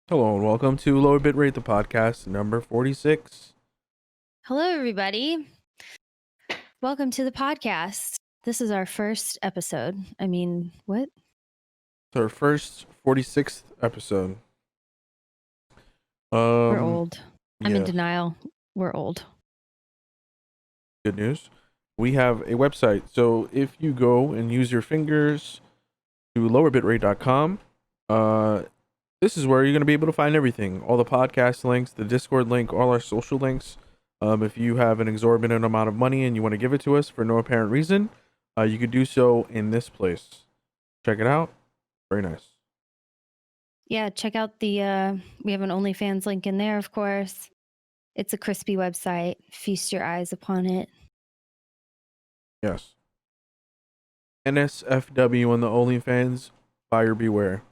Hello and welcome to LowerBitrate the podcast number 46. Hello, everybody. Welcome to the podcast. This is our first episode. What? It's our first 46th episode. We're old. I'm in Yes, denial. We're old. good news. We have a website. So if you go and use your fingers to lowerbitrate.com, this is where you're going to be able to find everything. All the podcast links, the Discord link, all our social links. If you have an exorbitant amount of money and you want to give it to us for no apparent reason, you could do so in this place. Check it out. Very nice. Yeah, check out we have an OnlyFans link in there, of course. It's a crispy website. Feast your eyes upon it. Yes. NSFW on the OnlyFans. Buyer beware.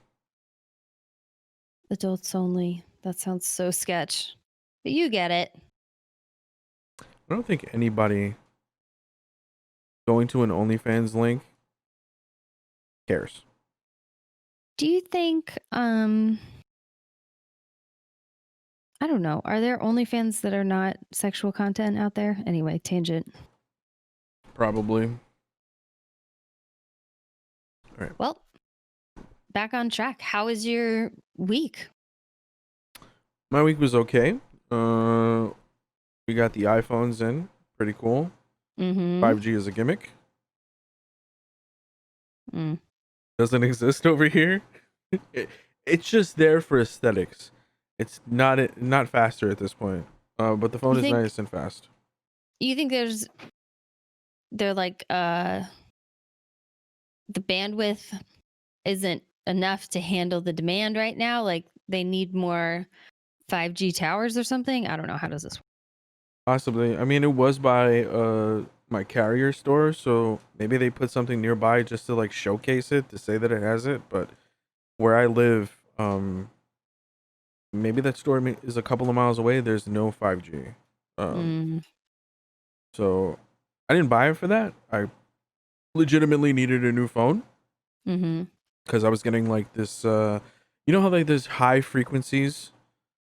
Adults only. That sounds so sketch. But you get it. I don't think anybody going to an OnlyFans link cares. Do you think, I don't know, are there OnlyFans that are not sexual content out there? Anyway, tangent. Probably. All right. Well, back on track. How was your week? My week was okay. We got the iPhones in. Pretty cool. 5G is a gimmick. Doesn't exist over here. It's just there for aesthetics. It's not faster at this point. But the phone is nice and fast. You think they're like the bandwidth isn't enough to handle the demand right now? Like they need more 5G towers or something? I don't know. How does this work? Possibly. I mean, it was by my carrier store, so maybe they put something nearby just to like showcase it to say that it has it. But where I live, maybe that store is a couple of miles away. There's no 5G. So I didn't buy it for that. I legitimately needed a new phone because I was getting like this. You know how like there's high frequencies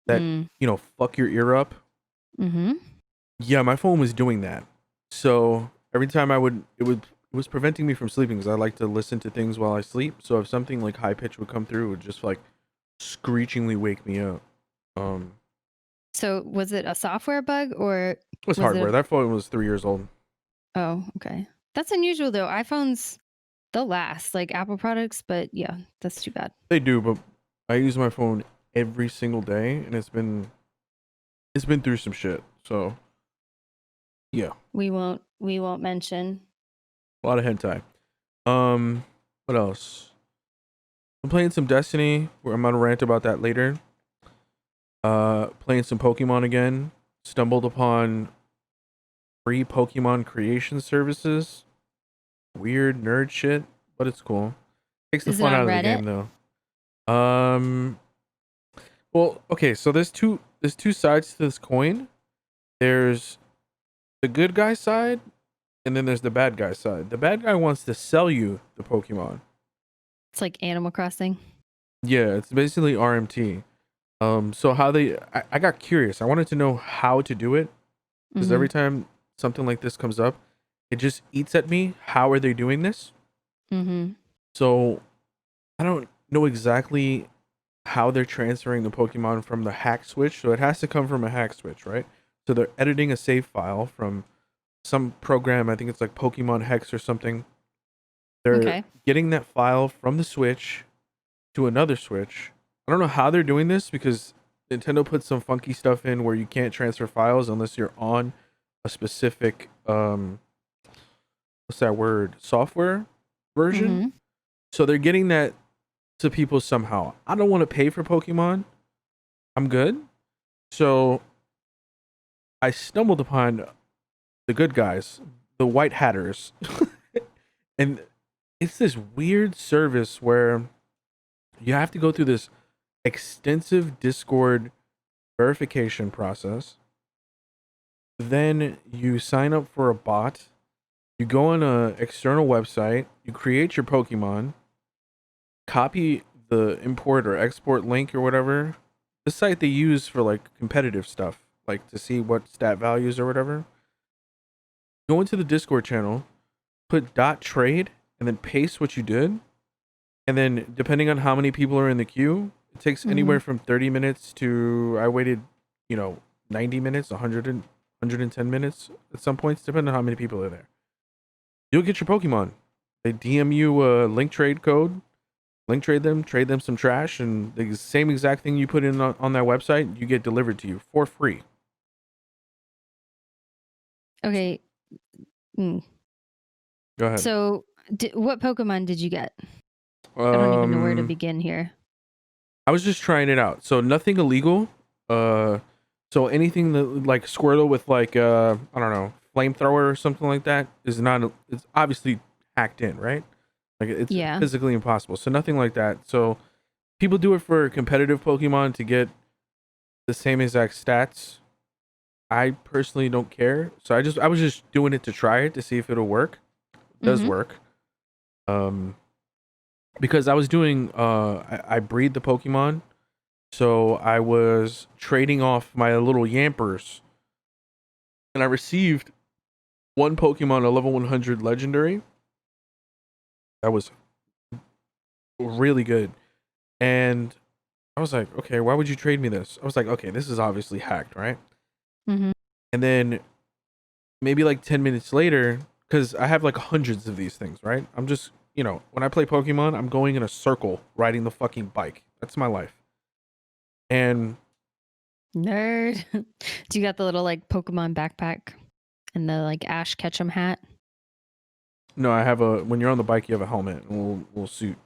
that fuck your ear up. Yeah, my phone was doing that. So every time it was preventing me from sleeping because I like to listen to things while I sleep. So if something like high pitch would come through, it would just like screechingly wake me up. So was it a software bug or it was hardware? That phone was 3 years old. Oh, okay. That's unusual though. iPhones, they'll last, like Apple products, but yeah, that's too bad. They do, but I use my phone every single day, and it's been through some shit. So yeah, we won't mention. A lot of hentai. What else? I'm playing some Destiny. I'm gonna rant about that later. Playing some Pokemon again. Stumbled upon free Pokemon creation services. Weird nerd shit, but it's cool. Takes the fun out of the game though. Well, okay, so there's two sides to this coin. There's the good guy side, and then there's the bad guy side. The bad guy wants to sell you the Pokemon. It's like Animal Crossing. Yeah, it's basically RMT. So how I got curious. I wanted to know how to do it because every time something like this comes up, it just eats at me. How are they doing this? So I don't know exactly how they're transferring the Pokemon from the hack switch. So it has to come from a hack switch, right? So they're editing a save file from some program. I think it's like Pokemon Hex or something. They're getting that file from the Switch to another Switch. I don't know how they're doing this because Nintendo puts some funky stuff in where you can't transfer files unless you're on a specific what's that word? Software version. So they're getting that to people somehow. I don't want to pay for Pokemon. I'm good. So I stumbled upon the good guys, the White Hatters. And it's this weird service where you have to go through this extensive Discord verification process. Then you sign up for a bot. You go on an external website. You create your Pokemon. Copy the import or export link or whatever the site they use for like competitive stuff, like to see what stat values or whatever. Go into the Discord channel, put .trade, and then paste what you did. And then depending on how many people are in the queue, it takes Mm-hmm. anywhere from 30 minutes to I waited, 90 minutes, 110 minutes at some points, depending on how many people are there. You'll get your Pokemon. They DM you a link trade code, link trade them some trash, and the same exact thing you put in on their website, you get delivered to you for free. Okay. Mm. Go ahead. So, what Pokemon did you get? I don't even know where to begin here. I was just trying it out. So nothing illegal. So anything that like Squirtle with like I don't know, flamethrower or something like that is not. It's obviously hacked in, right? Like it's Yeah. physically impossible. So nothing like that. So people do it for competitive Pokemon to get the same exact stats. I personally don't care. So I was just doing it to try it to see if it'll work. It does Mm-hmm. work. Um, because I was doing I breed the Pokemon. So I was trading off my little Yampers, and I received one Pokemon, a level 100 legendary. That was really good. And I was like, okay, why would you trade me this? I was like, okay, this is obviously hacked, right? Mm-hmm. And then maybe like 10 minutes later, because I have like hundreds of these things, right? I'm just, when I play Pokemon, I'm going in a circle riding the fucking bike. That's my life. And Nerd. Do you got the little like Pokemon backpack and the like Ash Ketchum hat? no, when you're on the bike, you have a helmet and little suit.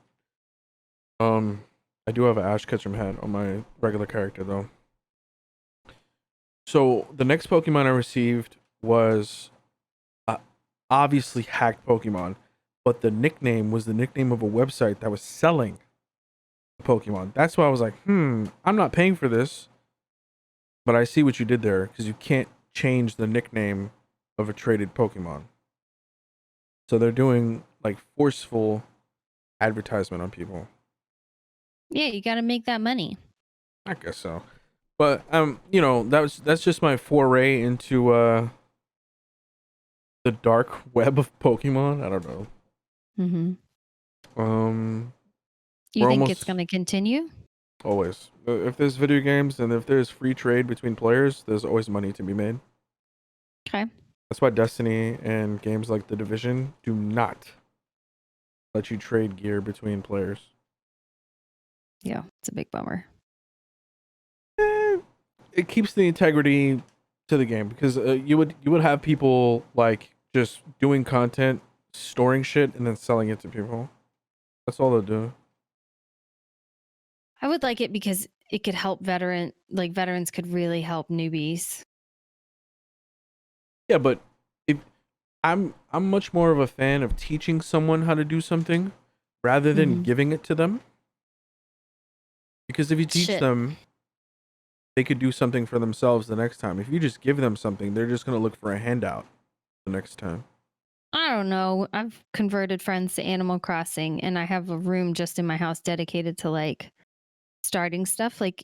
I do have an Ash Ketchum hat on my regular character though. So the next Pokemon I received was uh, obviously hacked Pokemon, but the nickname was the nickname of a website that was selling the Pokemon. That's why I was like, I'm not paying for this, but I see what you did there because you can't change the nickname of a traded Pokemon. So they're doing like forceful advertisement on people. Yeah, you got to make that money. I guess so. But that's just my foray into the dark web of Pokemon. I don't know. Mm-hmm. Um, You we're think it's almost going to continue? always. If there's video games and if there's free trade between players, there's always money to be made. Okay. That's why Destiny and games like The Division do not let you trade gear between players. Yeah, it's a big bummer. It keeps the integrity to the game because you would have people like just doing content, storing shit, and then selling it to people. That's all they'll do. I would like it because it could help veterans could really help newbies. Yeah, but if I'm much more of a fan of teaching someone how to do something rather than Mm-hmm. giving it to them. Because if you teach Shit. them, they could do something for themselves the next time. If you just give them something, they're just gonna look for a handout the next time. I don't know. I've converted friends to Animal Crossing and I have a room just in my house dedicated to like starting stuff like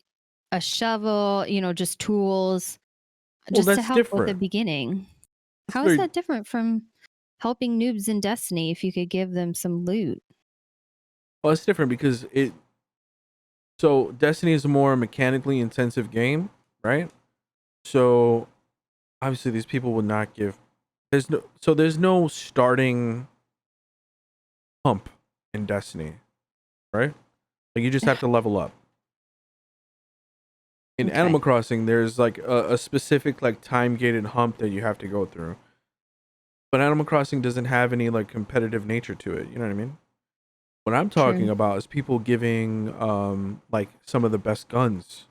a shovel, just tools, Well, just to that's help with the different. beginning. That's How is very that different from helping noobs in Destiny if you could give them some loot? well, it's different because so Destiny is a more mechanically intensive game, right? So obviously these people would not give there's no starting hump in Destiny, right? Like you just have to level up. In Okay. Animal Crossing, there's like a specific like time gated hump that you have to go through. But Animal Crossing doesn't have any like competitive nature to it. You know what I mean? What I'm talking True. about is people giving like some of the best guns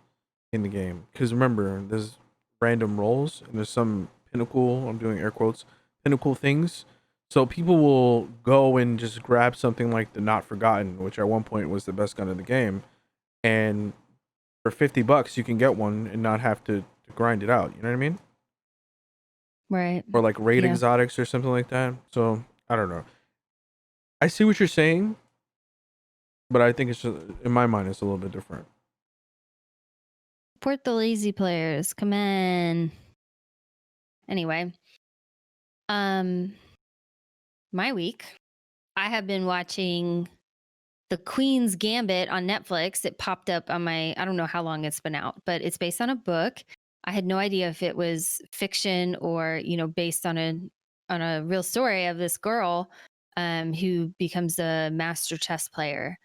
in the game. Because remember, there's random rolls and there's some pinnacle. I'm doing air quotes pinnacle things. So people will go and just grab something like the Not Forgotten, which at one point was the best gun in the game, and for $50 you can get one and not have to grind it out. You know what I mean? Right. Or like raid Yeah. exotics or something like that. So I don't know. I see what you're saying, but I think it's just in my mind it's a little bit different. Support the lazy players. Come on. Anyway, my week, I have been watching The Queen's Gambit on Netflix. It popped up on my, I don't know how long it's been out, but it's based on a book. I had no idea if it was fiction or, based on a real story of this girl who becomes a master chess player.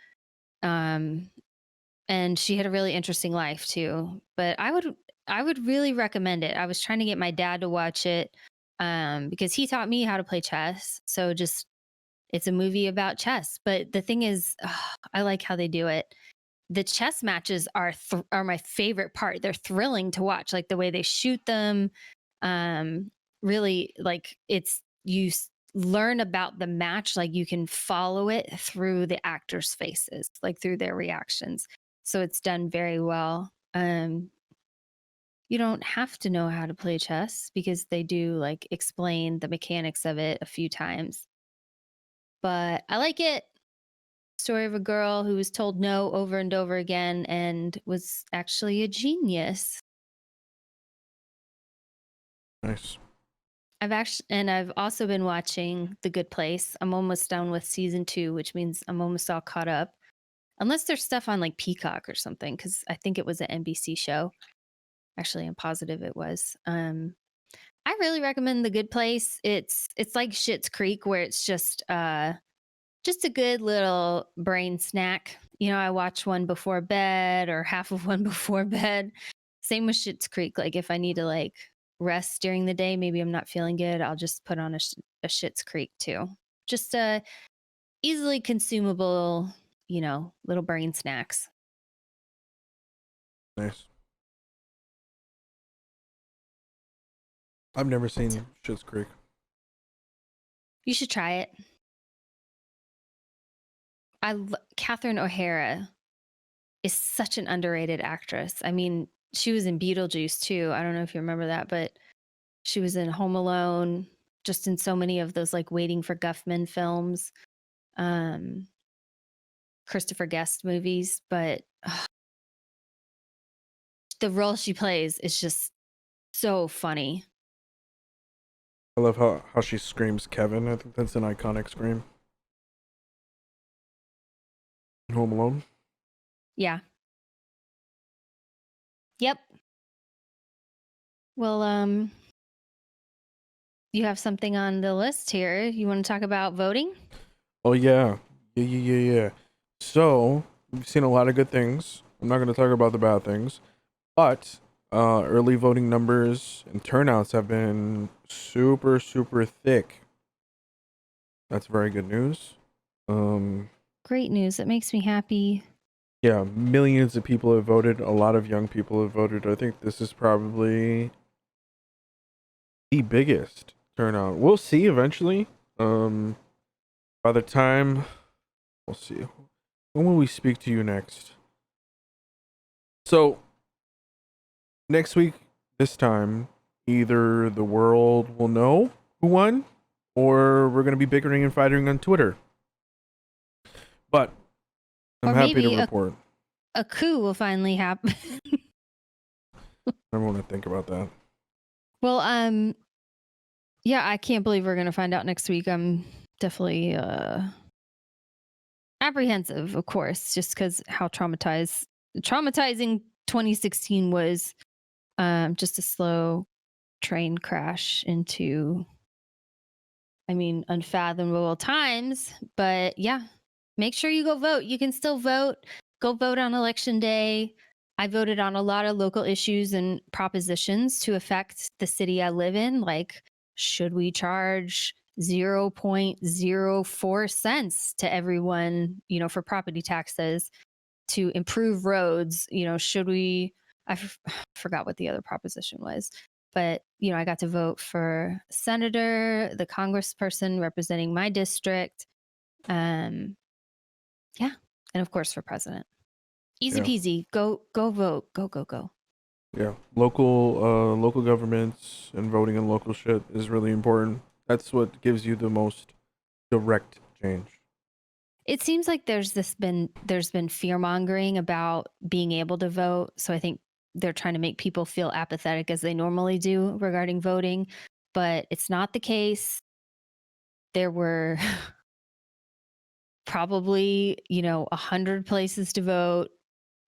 And she had a really interesting life too. But I would really recommend it. I was trying to get my dad to watch it because he taught me how to play chess. So just it's a movie about chess. But the thing is, I like how they do it. The chess matches are my favorite part. They're thrilling to watch, like the way they shoot them. Really, like learn about the match, like you can follow it through the actors' faces, like through their reactions. So it's done very well. You don't have to know how to play chess because they do like explain the mechanics of it a few times. But I like it. Story of a girl who was told no over and over again and was actually a genius. Nice. I've also been watching The Good Place. I'm almost done with season 2, which means I'm almost all caught up. Unless there's stuff on like Peacock or something, because I think it was an NBC show. Actually, I'm positive it was. I really recommend The Good Place. It's like Schitt's Creek, where it's just a good little brain snack. I watch one before bed or half of one before bed. Same with Schitt's Creek. Like if I need to like rest during the day, maybe I'm not feeling good, I'll just put on a Schitt's Creek too. Just easily consumable, little brain snacks. Nice. I've never seen Schitt's Creek. You should try it. Catherine O'Hara is such an underrated actress. I mean, she was in Beetlejuice too. I don't know if you remember that, but she was in Home Alone, just in so many of those like Waiting for Guffman films, Christopher Guest movies. But the role she plays is just so funny. I love how she screams Kevin. I think that's an iconic scream. Home Alone. Yeah. Yep. Well, you have something on the list here. You want to talk about voting? Oh yeah. Yeah. So we've seen a lot of good things. I'm not going to talk about the bad things, but early voting numbers and turnouts have been super thick. That's very good news. Great news. It makes me happy. Yeah, millions of people have voted. A lot of young people have voted. I think this is probably the biggest turnout. We'll see eventually. By the time we'll see. When will we speak to you next? So next week, this time, either the world will know who won, or we're gonna be bickering and fighting on Twitter. But I'm happy to report a coup will finally happen. I don't want to think about that. Well, yeah, I can't believe we're gonna find out next week. I'm definitely apprehensive, of course, just because how traumatizing 2016 was. Just a slow train crash into, unfathomable times. But yeah, make sure you go vote. You can still vote. Go vote on election day. I voted on a lot of local issues and propositions to affect the city I live in. Like, should we charge 0.04 cents to everyone, for property taxes to improve roads? Should we? I forgot what the other proposition was. But, I got to vote for senator, the congressperson representing my district. Yeah. And of course for president. Easy peasy. Go vote. Go. Yeah. Local governments and voting in local shit is really important. That's what gives you the most direct change. It seems like there's been fear mongering about being able to vote. So I think they're trying to make people feel apathetic as they normally do regarding voting, but it's not the case. There were probably, 100 places to vote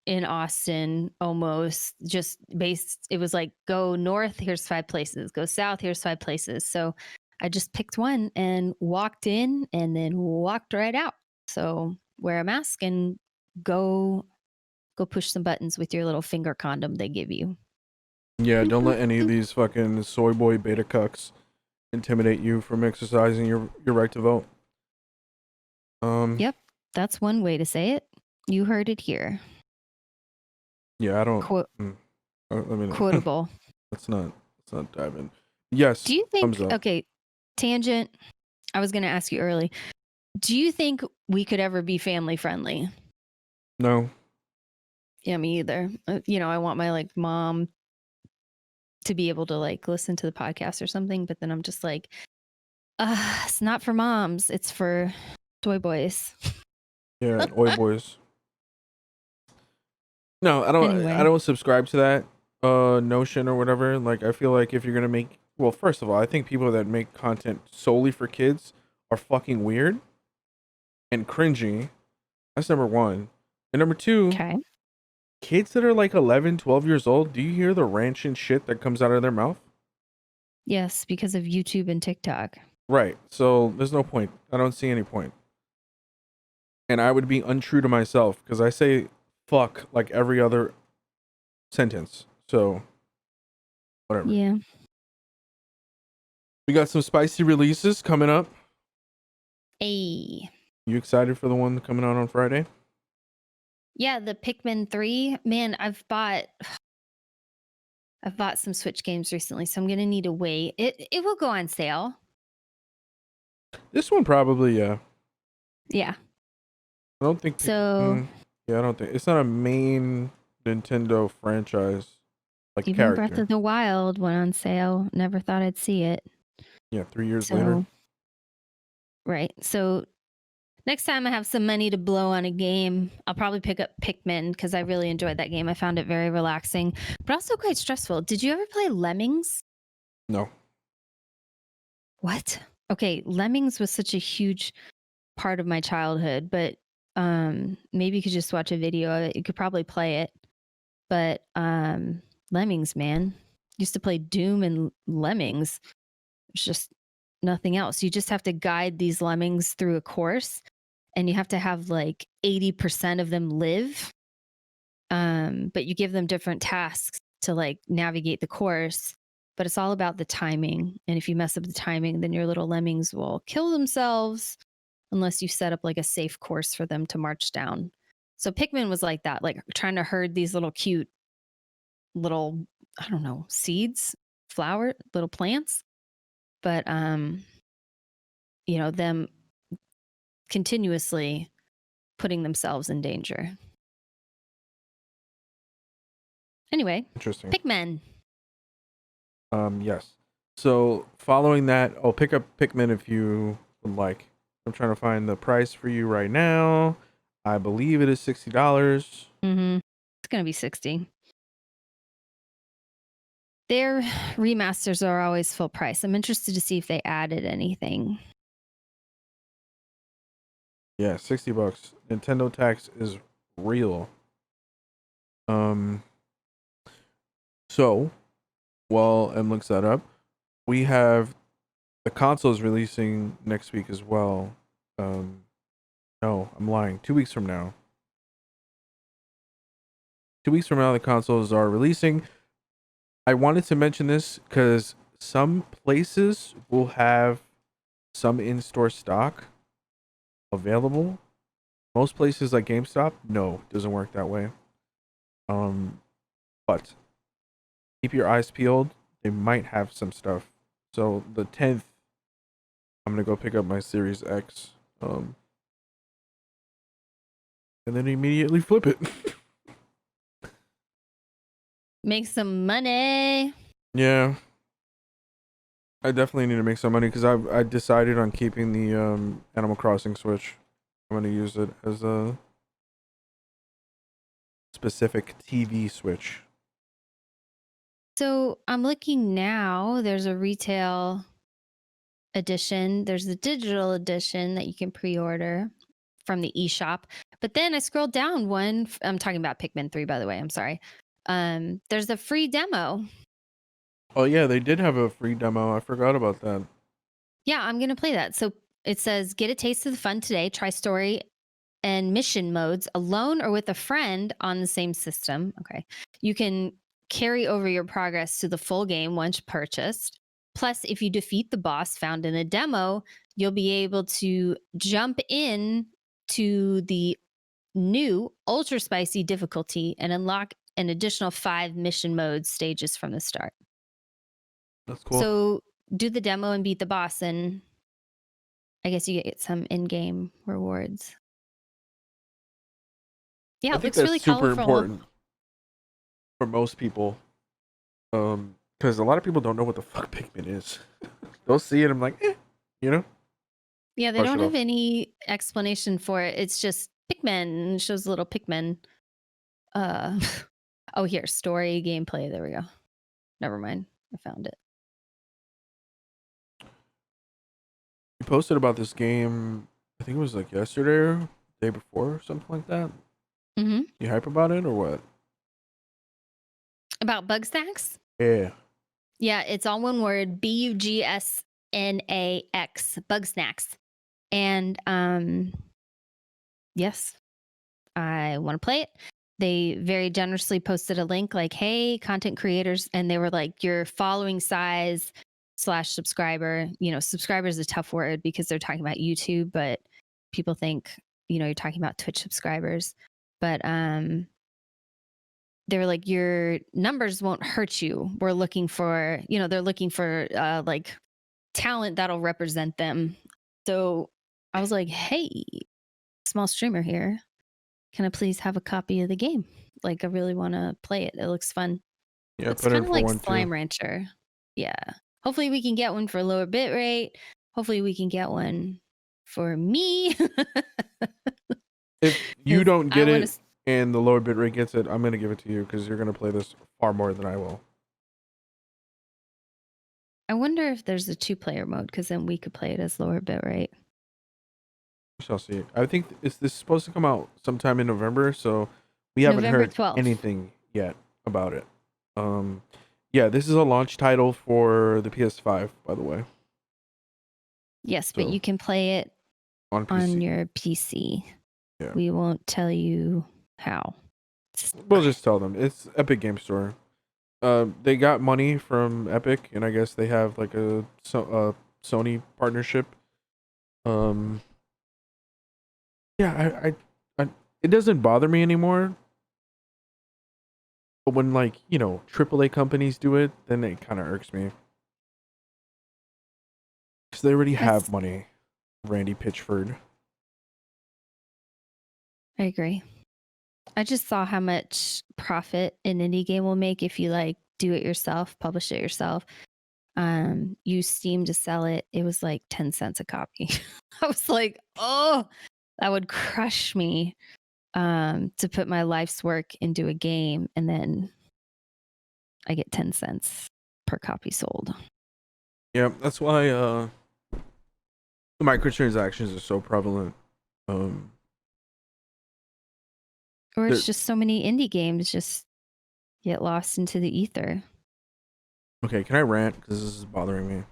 in Austin, almost just based. It was like, go north, here's 5 places, go south, here's 5 places. So I just picked one and walked in and then walked right out. So wear a mask and go push some buttons with your little finger condom they give you. Yeah, don't let any of these fucking soy boy beta cucks intimidate you from exercising your right to vote. Yep, that's one way to say it. You heard it here. Yeah, I don't. Quotable. Let's not dive in. Yes. Do you think? Okay, tangent. I was going to ask you early. Do you think we could ever be family friendly? No. Yeah, me either. I want my like mom to be able to like listen to the podcast or something, but then I'm just like, it's not for moms. It's for soy boys. Yeah, oi boys. No, I don't. Anyway. I don't subscribe to that notion or whatever. Like, I feel like if you're gonna make, well, first of all, I think people that make content solely for kids are fucking weird and cringy. That's number one. And number two, okay. Kids that are like 11, 12 years old, do you hear the rancid shit that comes out of their mouth? Yes, because of YouTube and TikTok. Right. So there's no point. I don't see any point. And I would be untrue to myself because I say fuck like every other sentence. So whatever. Yeah. We got some spicy releases coming up. Hey. You excited for the one coming out on Friday? Yeah, the Pikmin 3. Man, I've bought some Switch games recently, so I'm gonna need to wait. It will go on sale. This one probably, yeah. Yeah. I don't think so. Yeah, I don't think it's not a main Nintendo franchise like even character. Breath of the Wild went on sale. Never thought I'd see it. Yeah, 3 years later. Right. So next time I have some money to blow on a game, I'll probably pick up Pikmin because I really enjoyed that game. I found it very relaxing, but also quite stressful. Did you ever play Lemmings? No. What? Okay, Lemmings was such a huge part of my childhood, but maybe you could just watch a video of it. You could probably play it. But Lemmings, man. Used to play Doom and Lemmings. It's just nothing else. You just have to guide these lemmings through a course, and you have to have like 80% of them live. But you give them different tasks to like navigate the course, but it's all about the timing. And if you mess up the timing, then your little lemmings will kill themselves unless you set up like a safe course for them to march down. So Pikmin was like that, like trying to herd these little cute little, I don't know, seeds, flower, little plants. But them continuously putting themselves in danger. Anyway, interesting. Pikmin. Yes. So following that, I'll pick up Pikmin if you would like. I'm trying to find the price for you right now. I believe it is $60. Mm-hmm. It's gonna be $60. Their remasters are always full price. I'm interested to see if they added anything. Yeah, $60. Nintendo tax is real. So while Em looks that up, we have the consoles releasing next week as well. No, I'm lying. 2 weeks from now. 2 weeks from now, the consoles are releasing. I wanted to mention this because some places will have some in-store stock available. Most places like GameStop, no, doesn't work that way. But keep your eyes peeled. They might have some stuff. So the 10th, I'm gonna go pick up my Series X. And then immediately flip it. Make some money. Yeah. I definitely need to make some money because I decided on keeping the Animal Crossing Switch. I'm going to use it as a specific TV Switch. So I'm looking now. There's a retail edition. There's a digital edition that you can pre-order from the eShop. But then I scrolled down one. I'm talking about Pikmin 3, by the way. I'm sorry. There's a free demo. Oh yeah, they did have a free demo. I forgot about that. Yeah, I'm gonna play that. So it says, get a taste of the fun today. Try story and mission modes alone or with a friend on the same system. Okay. You can carry over your progress to the full game once purchased. Plus, if you defeat the boss found in a demo, you'll be able to jump in to the new ultra spicy difficulty and unlock an additional 5 mission mode stages from the start. That's cool. So do the demo and beat the boss, and I guess you get some in-game rewards. Yeah, I it think looks that's really super colorful. important for most people. Because a lot of people don't know what the fuck Pikmin is. They'll see it, I'm like, you know? Yeah, they Brush don't it have off. any explanation for it. It's just Pikmin. It shows a little Pikmin. Oh, here, story gameplay. There we go. Never mind. I found it. You posted about this game, I think it was like yesterday or day before, something like that. Mm-hmm. You hype about it or what? About Bugsnax? Yeah. Yeah, it's all one word. Bugsnax. Bugsnax. And yes, I want to play it. They very generously posted a link like, hey, content creators. And they were like, your following size / subscriber. Subscriber is a tough word because they're talking about YouTube, but people think, you're talking about Twitch subscribers. But they were like, your numbers won't hurt you. We're looking for, they're looking for like talent that'll represent them. So I was like, hey, small streamer here. Can I please have a copy of the game? Like, I really want to play it. It looks fun. Yeah, It's put in kind of for like one Slime too. Rancher. Yeah. Hopefully we can get one for lower bit rate. Hopefully we can get one for me. If you 'Cause don't I get wanna it and the lower bitrate gets it, I'm gonna give it to you because you're gonna play this far more than I will. I wonder if there's a 2-player mode, because then we could play it as lower bit rate. We shall see. I think this is supposed to come out sometime in November, so we haven't November heard 12th. anything yet about it. Yeah, this is a launch title for the PS5, by the way, Yes, but So- you can play it on PC. on your PC. Yeah. We won't tell you how. We'll just tell them it's Epic Game Store. They got money from Epic, and I guess they have like a Sony partnership. Yeah, I it doesn't bother me anymore. But when like AAA companies do it, then it kind of irks me because they already have money. Randy Pitchford. I agree. I just saw how much profit an indie game will make if you like do it yourself, publish it yourself. Use Steam to sell it. It was like 10 cents a copy. I was like, oh, that would crush me to put my life's work into a game and then I get 10 cents per copy sold. Yeah, that's why the microtransactions are so prevalent. Or it's just so many indie games just get lost into the ether. Okay, can I rant because this is bothering me?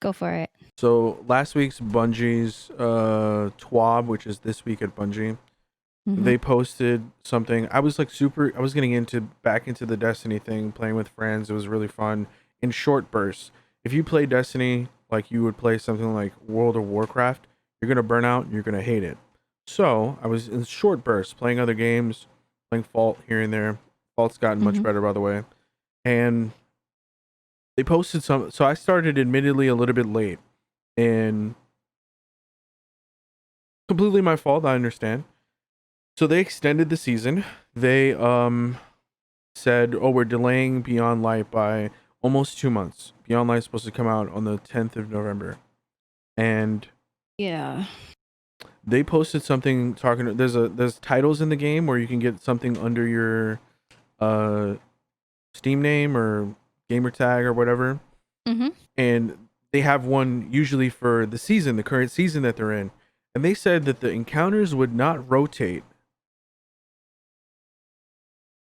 Go for it. So last week's Bungie's TWAB, which is this week at Bungie, they posted something. I was like I was getting back into the Destiny thing, playing with friends. It was really fun in short bursts. If you play Destiny like you would play something like World of Warcraft, you're gonna burn out and you're gonna hate it. So I was in short bursts playing other games, playing Fault here and there. Fault's gotten much better, by the way. And they posted some. So I started admittedly a little bit late, and completely my fault. I understand. So they extended the season. They said, "Oh, we're delaying Beyond Light by almost 2 months. Beyond Light is supposed to come out on the 10th of November," and yeah, they posted something talking. There's titles in the game where you can get something under your Steam name or gamer tag or whatever, and they have one usually for the season, the current season that they're in, and they said that the encounters would not rotate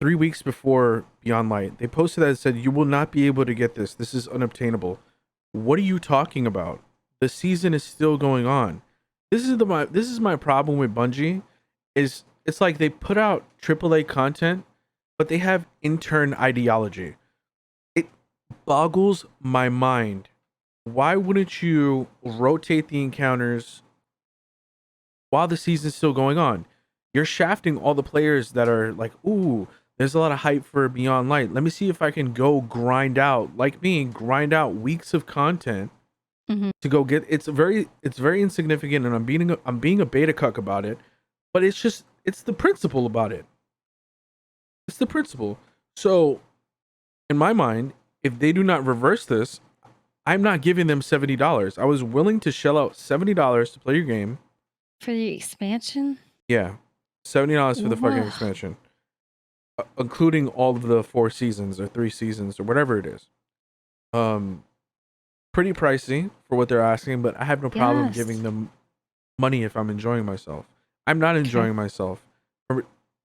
3 weeks before Beyond Light. They posted that and said, "You will not be able to get this. This is unobtainable." What are you talking about? The season is still going on. This is my problem with Bungie. Is it's like they put out AAA content, but they have intern ideology. It boggles my mind. Why wouldn't you rotate the encounters while the season's still going on? You're shafting all the players that are like, ooh, there's a lot of hype for Beyond Light. Let me see if I can go grind out, like me, grind out weeks of content to go get. It's very insignificant, and I'm being a beta cuck about it, but it's the principle about it. It's the principle. So, in my mind, if they do not reverse this, I'm not giving them $70. I was willing to shell out $70 to play your game for the expansion. Yeah, $70 for the fucking expansion, including all of the 4 seasons or 3 seasons or whatever it is. Pretty pricey for what they're asking, but I have no problem giving them money if I'm enjoying myself. I'm not enjoying myself.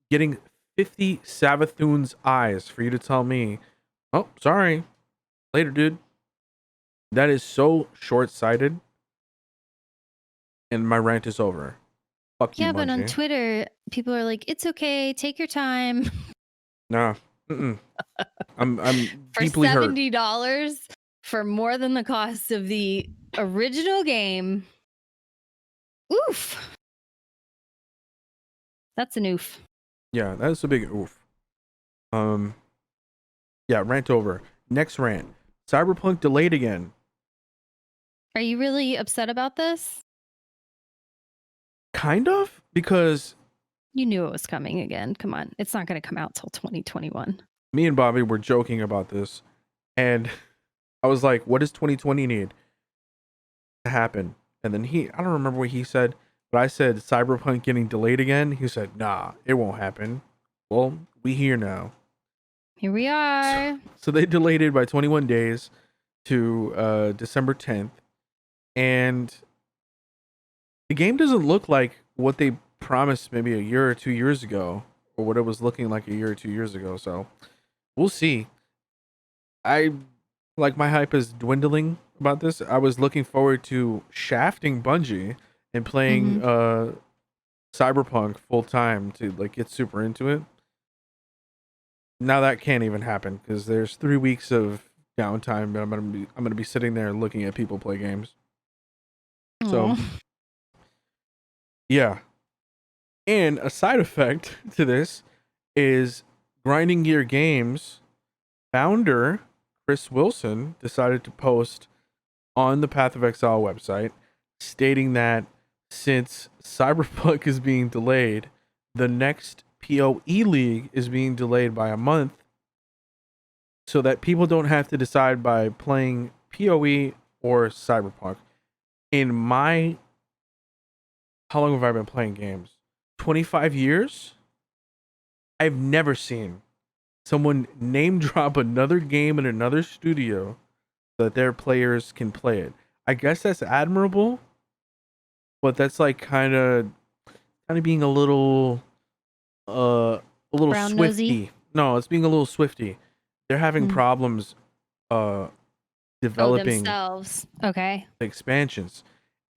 Getting 50 Savathun's eyes for you to tell me, "Oh, sorry, later, dude." That is so short-sighted. And my rant is over. Fuck you, yeah, Bungie. but on Twitter, people are like, "It's okay, take your time." Nah, I'm for deeply hurt. $70 for more than the cost of the original game. Oof. That's an oof. Yeah, that's a big oof. Yeah, rant over. Next rant. Cyberpunk delayed again. Are you really upset about this? Kind of, because you knew it was coming again. Come on. It's not going to come out till 2021. Me and Bobby were joking about this, and I was like, what does 2020 need to happen? And then I don't remember what he said, but I said Cyberpunk getting delayed again. He said, nah, it won't happen. Well, we here now. Here we are. So they delayed it by 21 days to December 10th. And the game doesn't look like what they promised maybe a year or 2 years ago, or what it was looking like a year or 2 years ago. So we'll see. My hype is dwindling about this. I was looking forward to shafting Bungie and playing Cyberpunk full time to get super into it. Now that can't even happen because there's 3 weeks of downtime, but I'm gonna be sitting there looking at people play games. So yeah. And a side effect to this is Grinding Gear Games founder Chris Wilson decided to post on the Path of Exile website stating that since Cyberpunk is being delayed, the next PoE League is being delayed by a month so that people don't have to decide by playing PoE or Cyberpunk. How long have I been playing games? 25 years? I've never seen someone name drop another game in another studio so that their players can play it. I guess that's admirable, but that's kind of being a little Brown swifty. Nosy. No, it's being a little swifty. They're having problems developing themselves. Okay. Expansions.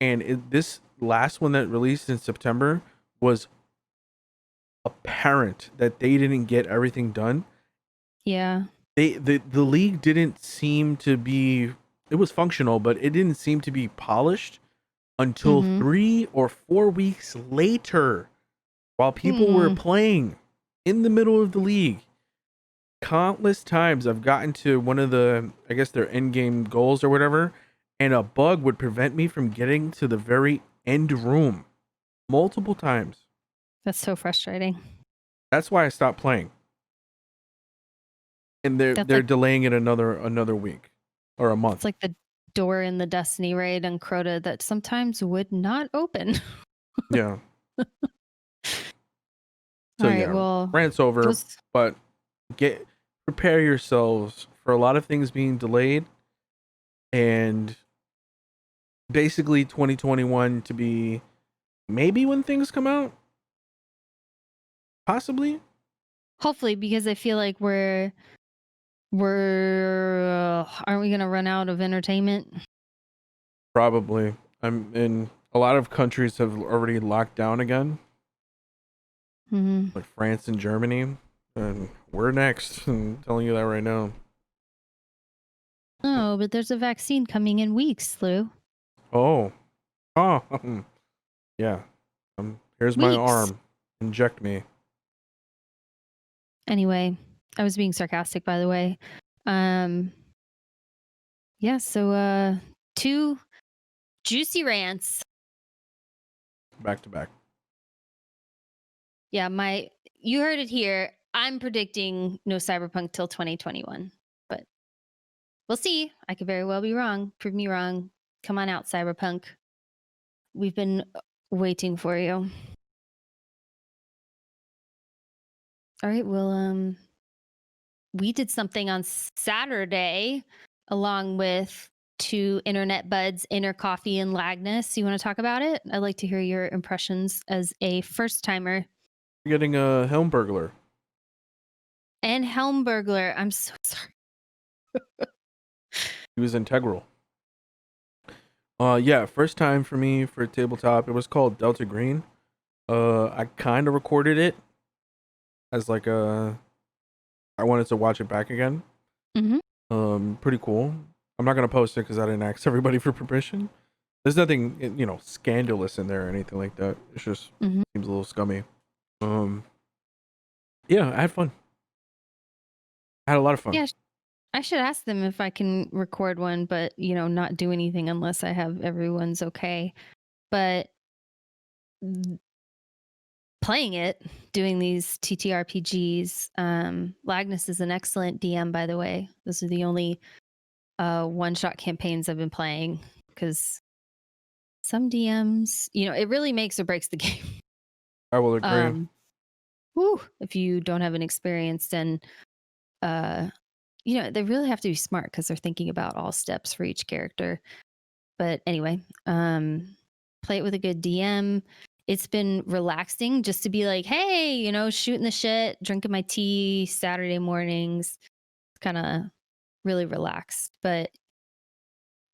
And this last one that released in September was apparent that they didn't get everything done. Yeah. The league didn't seem to be, it was functional, but it didn't seem to be polished until 3 or 4 weeks later, while people were playing in the middle of the league. Countless times I've gotten to one of the, I guess their end game goals or whatever, and a bug would prevent me from getting to the very end room multiple times. That's so frustrating. That's why I stopped playing. And they're delaying it another week or a month. It's like the door in the Destiny raid on Crota that sometimes would not open. Yeah. So All right, well, rant's over, but prepare yourselves for a lot of things being delayed and basically 2021 to be maybe when things come out, possibly. Hopefully, because I feel like we're aren't we gonna run out of entertainment? Probably. I'm in a lot of countries have already locked down again, Hmm. like France and Germany, and we're next. I'm telling you that right now. Oh, but there's a vaccine coming in weeks, Lou. Oh, oh, yeah. Here's my Weeks. arm. Inject me. Anyway, I was being sarcastic, by the way. Yeah, so 2 juicy rants. Back to back. Yeah, you heard it here. I'm predicting no Cyberpunk till 2021. But we'll see. I could very well be wrong. Prove me wrong. Come on out, Cyberpunk. We've been waiting for you. All right, well, we did something on Saturday along with 2 internet buds, Inner Coffee and Lagnus. You want to talk about it? I'd like to hear your impressions as a first timer. You're getting a Helm burglar. And Helm Burglar. I'm so sorry. He was integral. Yeah, first time for me for tabletop. It was called Delta Green. I kind of recorded it as like I wanted to watch it back again. Pretty cool. I'm not gonna post it because I didn't ask everybody for permission. There's nothing, scandalous in there or anything like that. It's just seems a little scummy. Yeah, I had fun. I had a lot of fun. Yeah, I should ask them if I can record one, but not do anything unless I have everyone's okay. But playing it, doing these TTRPGs, Lagnus is an excellent DM, by the way. Those are the only one-shot campaigns I've been playing because some DMs, it really makes or breaks the game. I will agree. If you don't have an experience, and they really have to be smart because they're thinking about all steps for each character. But anyway, play it with a good DM. It's been relaxing just to be like, hey, shooting the shit, drinking my tea Saturday mornings, kind of really relaxed. But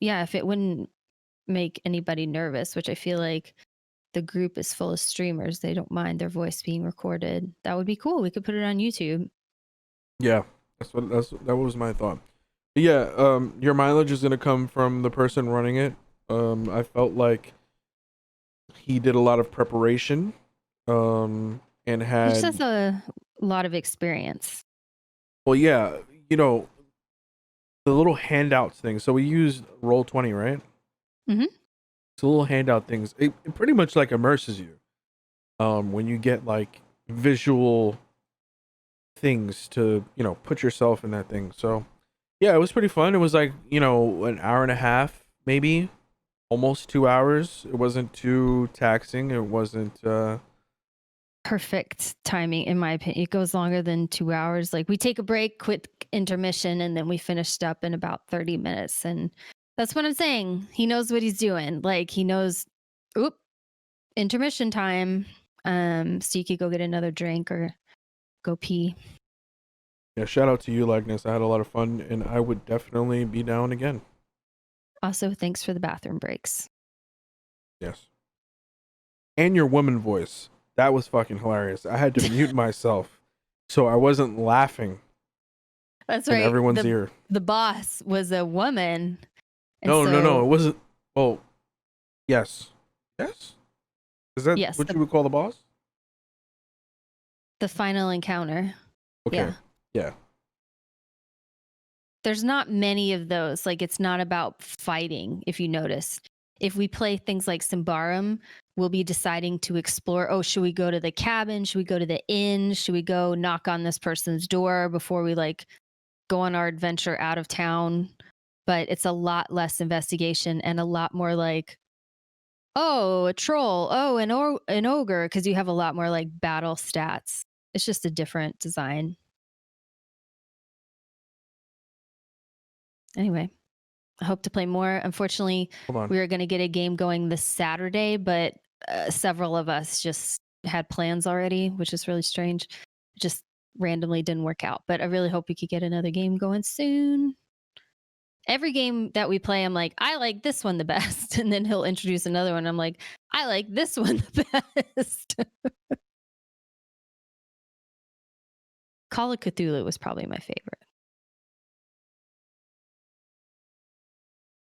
yeah, if it wouldn't make anybody nervous, which I feel like the group is full of streamers, they don't mind their voice being recorded. That would be cool. We could put it on YouTube. Yeah, that was my thought. But yeah, your mileage is gonna come from the person running it. I felt like he did a lot of preparation, and He just had has a lot of experience. well, yeah, the little handouts thing. So we used Roll20, right? Mm-hmm. It's little handout things. It pretty much like immerses you. When you get like visual things to put yourself in that thing. So yeah, it was pretty fun. It was like an hour and a half, maybe almost 2 hours. It wasn't too taxing. It wasn't Perfect timing, in my opinion. It goes longer than 2 hours. Like we take a break, quick intermission, and then we finished up in about 30 minutes. And that's what I'm saying. He knows what he's doing. Like he knows, intermission time. So you could go get another drink or go pee. Yeah, shout out to you, Likeness. I had a lot of fun, and I would definitely be down again. Also, thanks for the bathroom breaks. Yes. And your woman voice. That was fucking hilarious. I had to mute myself so I wasn't laughing. That's in right. everyone's ear. The boss was a woman. No, it wasn't. Oh, yes. Yes? Is that what you would call the boss? The final encounter. Okay. Yeah. There's not many of those. Like, it's not about fighting, if you notice. If we play things like Symbarum, we'll be deciding to explore, should we go to the cabin? Should we go to the inn? Should we go knock on this person's door before we go on our adventure out of town? But it's a lot less investigation and a lot more like, a troll, an ogre, because you have a lot more battle stats. It's just a different design. Anyway, I hope to play more. Unfortunately, Hold on. we were going to get a game going this Saturday, but several of us just had plans already, which is really strange. It just randomly didn't work out. But I really hope we could get another game going soon. Every game that we play, I'm like, I like this one the best. And then he'll introduce another one. I'm like, I like this one the best. Call of Cthulhu was probably my favorite.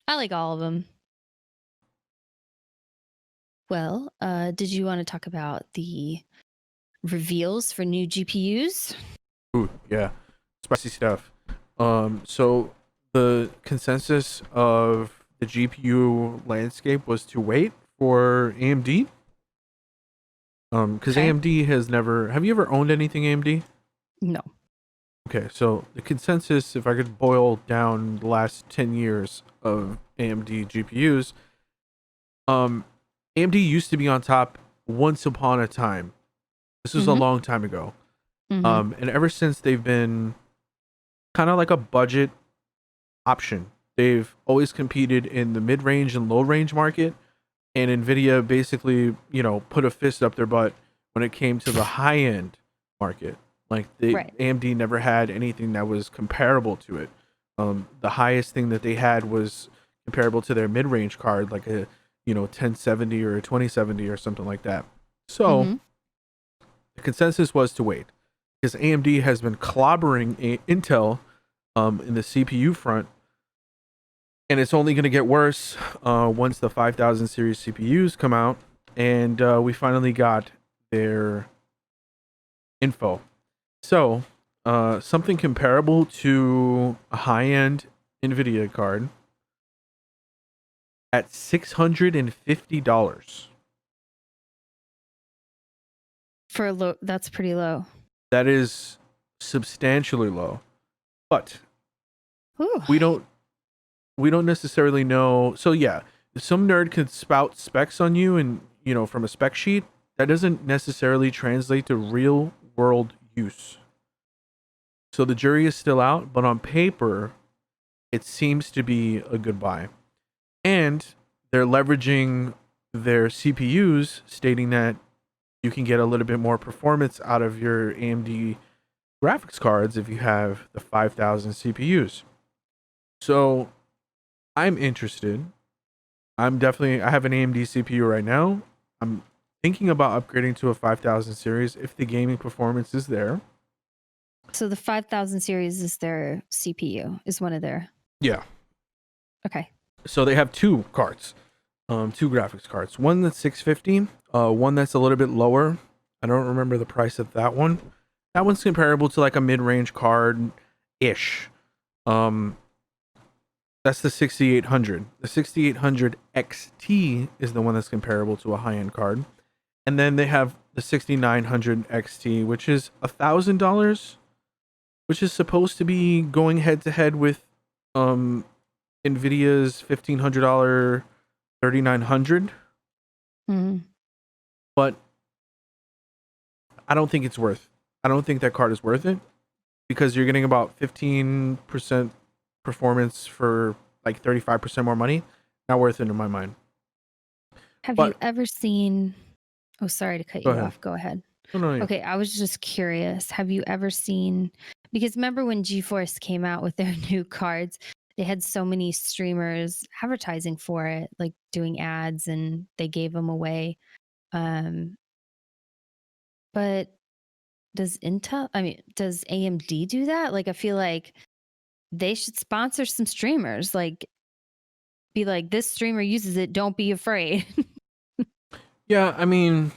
I like all of them. Well, did you want to talk about the reveals for new GPUs? Ooh, yeah, spicy stuff. So the consensus of the GPU landscape was to wait for AMD. Because Okay. AMD has never. Have you ever owned anything AMD? No. Okay, so the consensus, if I could boil down the last 10 years of AMD GPUs, AMD used to be on top once upon a time. This was a long time ago. And ever since they've been kind of like a budget option. They've always competed in the mid-range and low-range market, and Nvidia basically, put a fist up their butt when it came to the high-end market. Like Right. AMD never had anything that was comparable to it. The highest thing that they had was comparable to their mid-range card, like a 1070 or a 2070 or something like that. So the consensus was to wait, because AMD has been clobbering Intel in the CPU front, and it's only going to get worse once the 5000 series CPUs come out, and we finally got their info. So something comparable to a high-end NVIDIA card at $650. For low, that's pretty low. That is substantially low, but Ooh. we don't necessarily know. So yeah, if some nerd could spout specs on you and from a spec sheet, that doesn't necessarily translate to real world use. So the jury is still out, but on paper it seems to be a good buy. And they're leveraging their CPUs, stating that you can get a little bit more performance out of your AMD graphics cards if you have the 5000 CPUs. So I'm interested. I have an AMD CPU right now. I'm thinking about upgrading to a 5000 series if the gaming performance is there. So the 5000 series is their CPU, is one of their. Yeah. Okay. So they have two cards, two graphics cards. One that's 650, one that's a little bit lower. I don't remember the price of that one. That one's comparable to like a mid-range card ish. That's the 6800. The 6800 XT is the one that's comparable to a high-end card. And then they have the 6900 XT, which is $1,000, which is supposed to be going head to head with Nvidia's $1,500 3900. But I don't think that card is worth it, because you're getting about 15% performance for like 35% more money. Not worth it in my mind. Have you ever seen? Oh, sorry to cut you off. Go ahead. No. Okay, I was just curious. Have you ever seen? Because remember when GeForce came out with their new cards, they had so many streamers advertising for it, like doing ads, and they gave them away. But does AMD do that? Like, I feel like they should sponsor some streamers. Like, be like, this streamer uses it. Don't be afraid. Yeah, I mean,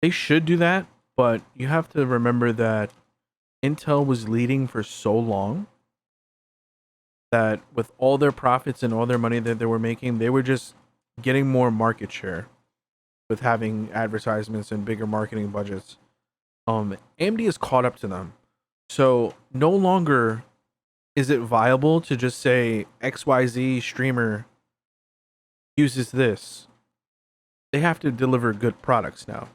they should do that, but you have to remember that Intel was leading for so long that with all their profits and all their money that they were making, they were just getting more market share with having advertisements and bigger marketing budgets. AMD is caught up to them. So no longer is it viable to just say XYZ streamer uses this. They have to deliver good products now.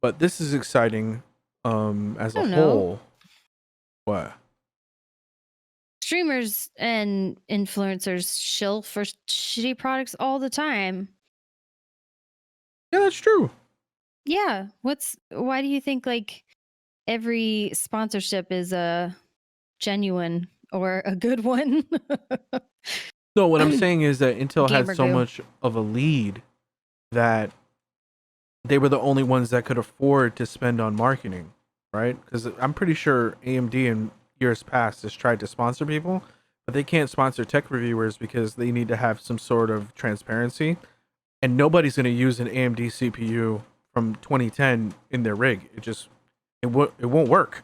But this is exciting as a whole. What? streamers and influencers shill for shitty products all the time. Yeah, that's true. Yeah. Why do you think like every sponsorship is a genuine or a good one? No, what I'm saying is that Intel had Gamer so goo. much of a lead that they were the only ones that could afford to spend on marketing, right? Because I'm pretty sure AMD in years past has tried to sponsor people, but they can't sponsor tech reviewers because they need to have some sort of transparency. And nobody's going to use an AMD CPU from 2010 in their rig. It won't work.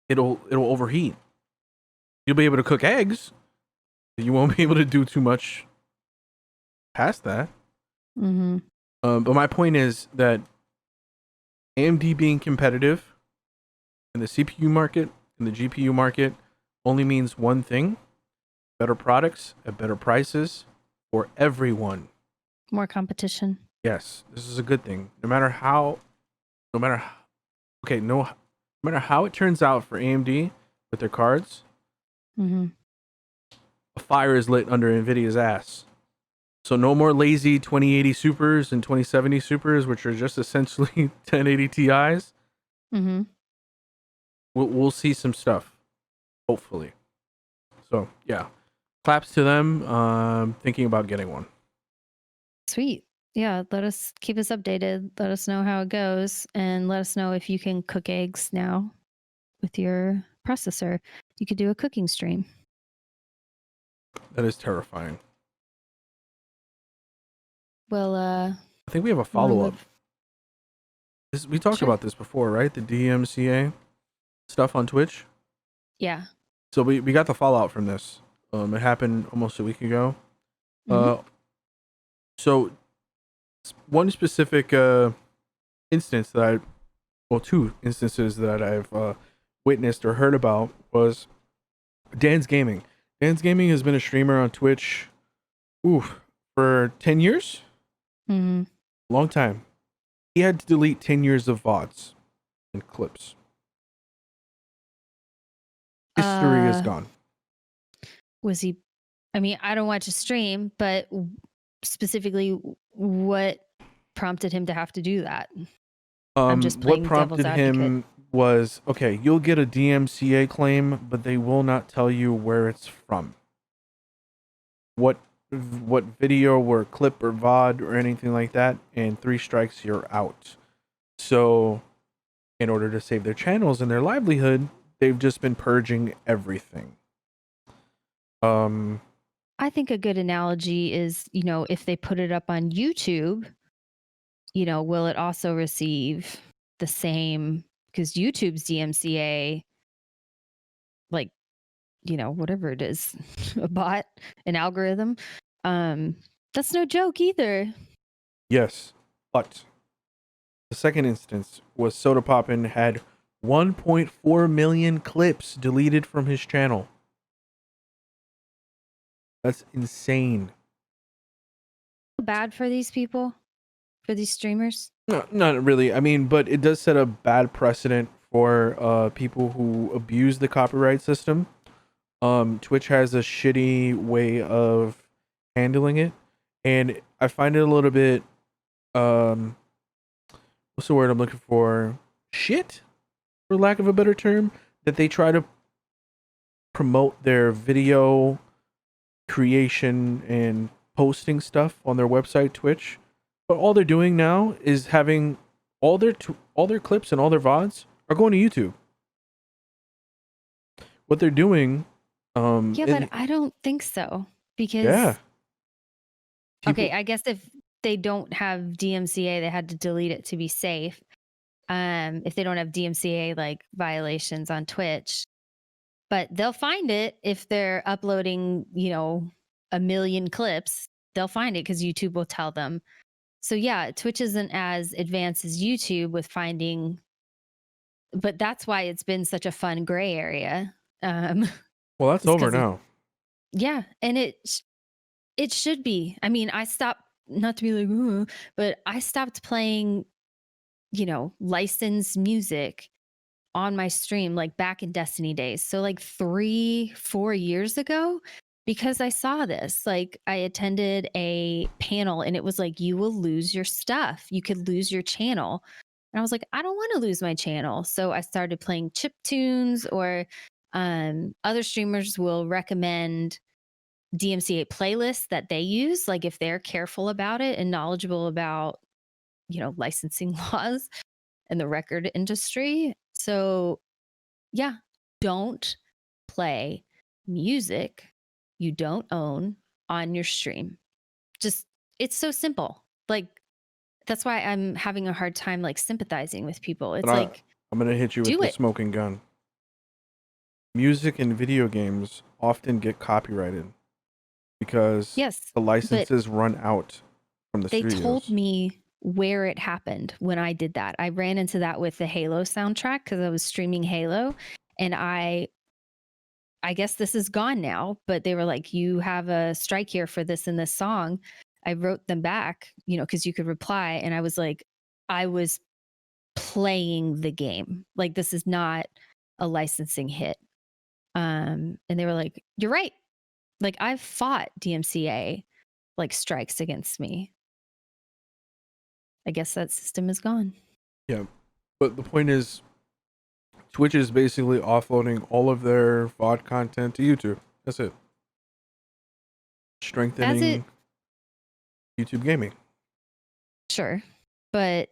It'll overheat. You'll be able to cook eggs, but you won't be able to do too much past that. Mm-hmm. But my point is that AMD being competitive in the CPU market and the GPU market only means one thing: better products at better prices for everyone. More competition. Yes, this is a good thing. No matter, okay, no matter how it turns out for AMD with their cards, Mm-hmm. a fire is lit under Nvidia's ass. So no more lazy 2080 Supers and 2070 Supers, which are just essentially 1080 Ti's. Mm-hmm. We'll see some stuff, hopefully. So yeah, claps to them. Thinking about getting one. Sweet. Yeah, keep us updated. Let us know how it goes, and let us know if you can cook eggs now with your processor. You could do a cooking stream. That is terrifying. Well, I think we have a you wanna follow up. move? We talked Sure. about this before, right? The DMCA stuff on Twitch. Yeah. So we got the fallout from this. It happened almost a week ago. Mhm. So one specific instance two instances that I've witnessed or heard about was Dan's Gaming. Dan's Gaming has been a streamer on Twitch, for 10 years. Mhm. Long time. He had to delete 10 years of VODs and clips. History is gone. Was he? I mean, I don't watch a stream, but specifically, what prompted him to have to do that? I'm just What playing devil's prompted advocate. him was, okay, you'll get a DMCA claim, but they will not tell you where it's from. What video or clip or VOD or anything like that, and 3 strikes, you're out. So in order to save their channels and their livelihood, they've just been purging everything. I think a good analogy is, if they put it up on YouTube, will it also receive the same? Because YouTube's DMCA, like, whatever it is, a bot, an algorithm, that's no joke either. Yes, but the second instance was Soda Poppin had 1.4 million clips deleted from his channel. That's insane. Bad for these people, for these streamers. No, not really. I mean, but it does set a bad precedent for people who abuse the copyright system. Twitch has a shitty way of handling it, and I find it a little bit what's the word I'm looking for? Shit, for lack of a better term, that they try to promote their video creation and posting stuff on their website Twitch, but all they're doing now is having all their clips and all their VODs are going to YouTube. What they're doing, Yeah, but I don't think so, because yeah, okay, I guess if they don't have DMCA, they had to delete it to be safe. If they don't have DMCA like violations on Twitch, but they'll find it if they're uploading, 1 million clips. They'll find it because YouTube will tell them. So yeah, Twitch isn't as advanced as YouTube with finding, but that's why it's been such a fun gray area. well, that's over now. Yeah, and it should be. I mean, I stopped, not to be like, "Ooh," but I stopped playing, licensed music on my stream, like back in Destiny days. So like 3-4 years ago, because I saw this, like I attended a panel and it was like, you will lose your stuff. You could lose your channel. And I was like, I don't want to lose my channel. So I started playing chip tunes, or other streamers will recommend DMCA playlists that they use, like if they're careful about it and knowledgeable about, licensing laws and the record industry. So yeah, don't play music you don't own on your stream. Just, it's so simple. Like, that's why I'm having a hard time like sympathizing with people. It's like, I'm gonna hit you with the smoking gun. Music and video games often get copyrighted because the licenses run out from the studios. They told me where it happened when I did that. I ran into that with the Halo soundtrack because I was streaming Halo, and I guess this is gone now, but they were like, you have a strike here for this and this song. I wrote them back, because you could reply, and I was like, I was playing the game. Like, this is not a licensing hit. And they were like, you're right. Like, I've fought DMCA like strikes against me. I guess that system is gone. Yeah. But the point is, Twitch is basically offloading all of their VOD content to YouTube. That's it. Strengthening YouTube gaming. Sure. But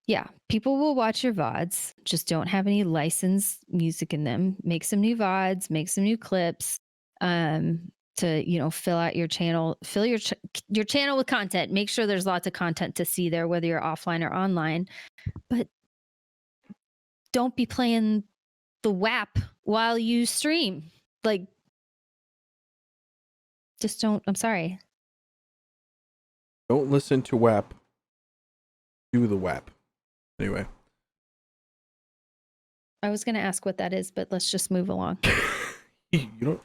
yeah, people will watch your VODs, just don't have any licensed music in them. Make some new VODs, make some new clips, to, fill out your channel, fill your channel with content. Make sure there's lots of content to see there, whether you're offline or online. But don't be playing the WAP while you stream. Like, just don't. I'm sorry. Don't listen to WAP. Do the WAP. Anyway. I was going to ask what that is, but let's just move along. You don't?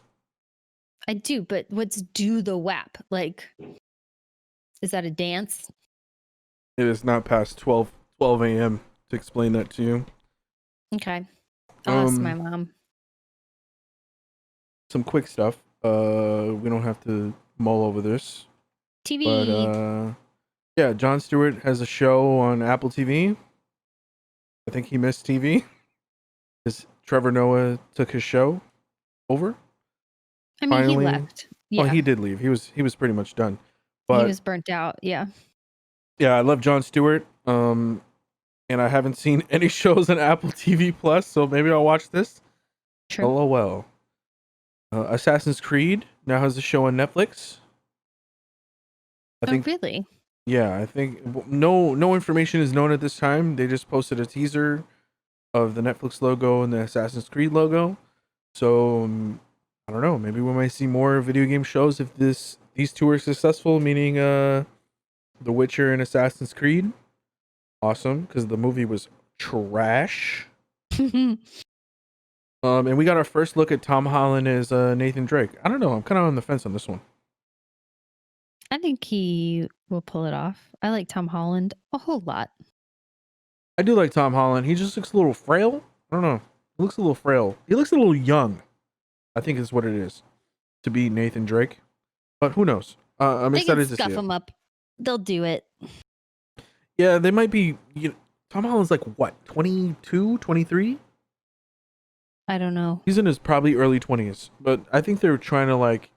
I do, but what's do the WAP? Like, is that a dance? It is not past 12 a.m. to explain that to you. Okay. I'll ask my mom. Some quick stuff. We don't have to mull over this. TV. But yeah, Jon Stewart has a show on Apple TV. I think he missed TV because Trevor Noah took his show over. I mean, finally, he left. Yeah. Well, he did leave. He was pretty much done. But he was burnt out. Yeah. Yeah, I love Jon Stewart. And I haven't seen any shows on Apple TV Plus, so maybe I'll watch this. Sure. LOL. Assassin's Creed now has a show on Netflix. I think. Really? Yeah, I think no information is known at this time. They just posted a teaser of the Netflix logo and the Assassin's Creed logo. So I don't know. Maybe we might see more video game shows if these two are successful. Meaning, The Witcher and Assassin's Creed. Awesome, because the movie was trash. And we got our first look at Tom Holland as Nathan Drake. I don't know. I'm kind of on the fence on this one. I think he will pull it off. I like Tom Holland a whole lot. I do like Tom Holland. He just looks a little frail. I don't know. He looks a little frail. He looks a little young. I think is what it is to be Nathan Drake. But who knows? I'm excited to see it. They can scuff him up. They'll do it. Yeah, they might be. Tom Holland's like what, 22, 23? I don't know. He's in his probably early 20s, but I think they're trying to like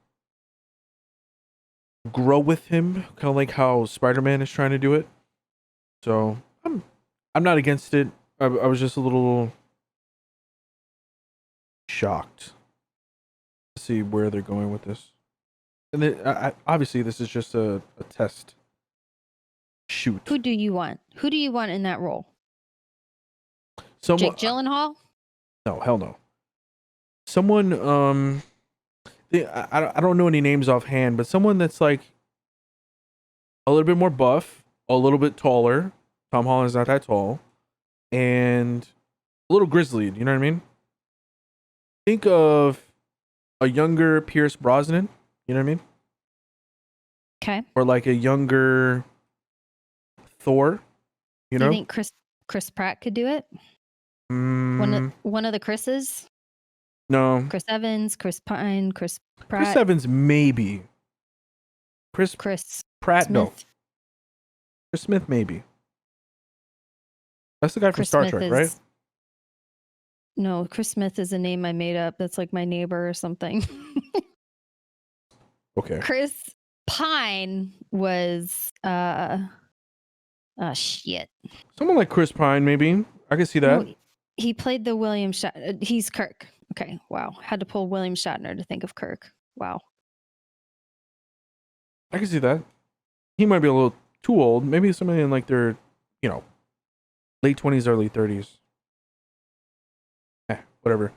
grow with him, kind of like how Spider-Man is trying to do it. So I'm not against it. I was just a little shocked to see where they're going with this. And then, obviously, this is just a test shoot. Who do you want? Who do you want in that role? Jake Gyllenhaal? No, hell no. Someone, I don't know any names offhand, but someone that's like a little bit more buff, a little bit taller. Tom Holland's not that tall, and a little grizzlied. You know what I mean? Think of a younger Pierce Brosnan. You know what I mean? Okay. Or like a younger Thor. You Do you know? think Chris Pratt could do it? Mm, One of the Chris's? no. Chris Evans, Chris Pine, Chris Chris Pratt, Evans, maybe. Chris Chris Pratt, no. Smith. Chris Smith, maybe. That's the guy from Chris Star Smith Trek, right? is no, Chris Smith is a name I made up. That's like my neighbor or something. Okay. Chris Pine was shit. Someone like Chris Pine, maybe. I could see that. No, he played the William Shatner. He's Kirk. Okay, wow. Had to pull William Shatner to think of Kirk. Wow. I can see that. He might be a little too old. Maybe somebody in like their, late 20s, early 30s. Whatever.